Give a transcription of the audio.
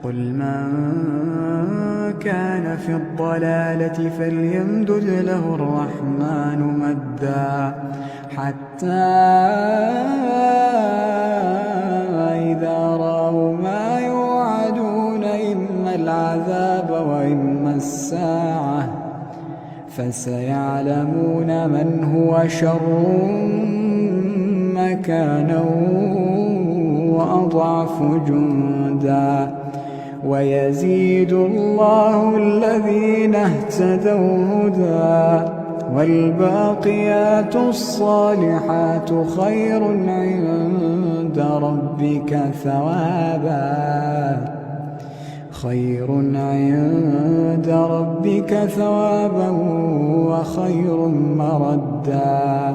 قل من كان في الضلالة فليمدد له الرحمن مدا حتى إذا رأوا ما يوعدون إما العذاب وإما الساعة فسيعلمون من هو شر مكانا وأضعف جندا ويزيد الله الذين اهتدوا هدى والباقيات الصالحات خير عند ربك ثوابا وخير مردا.